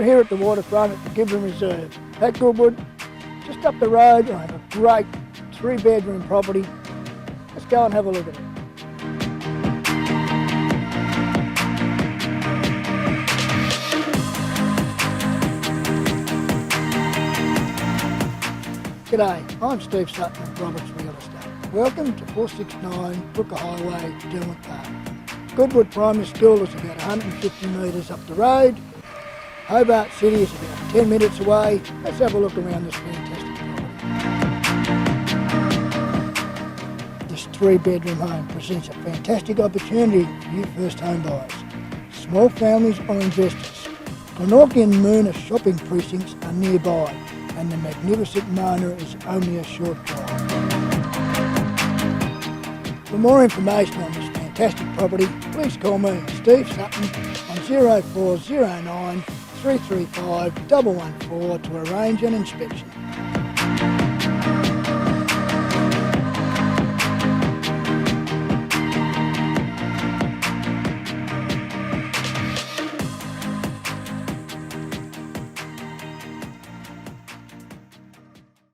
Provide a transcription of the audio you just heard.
We're here at the waterfront at the Giblin Reserve. At Goodwood, just up the road, I have a great 3-bedroom property. Let's go and have a look at it. G'day, I'm Steve Sutton of Roberts Real Estate. Welcome to 469 Brooker Highway, Derwent Park. Goodwood Primary School is about 150 metres up the road. Hobart City is about 10 minutes away. Let's have a look around this fantastic property. This 3-bedroom home presents a fantastic opportunity for you first home buyers, small families or investors. Glenorchy and Moonah shopping precincts are nearby, and the magnificent Moonah is only a short drive. For more information on this fantastic property, please call me, Steve Sutton, on 0409 335 114 to arrange an inspection.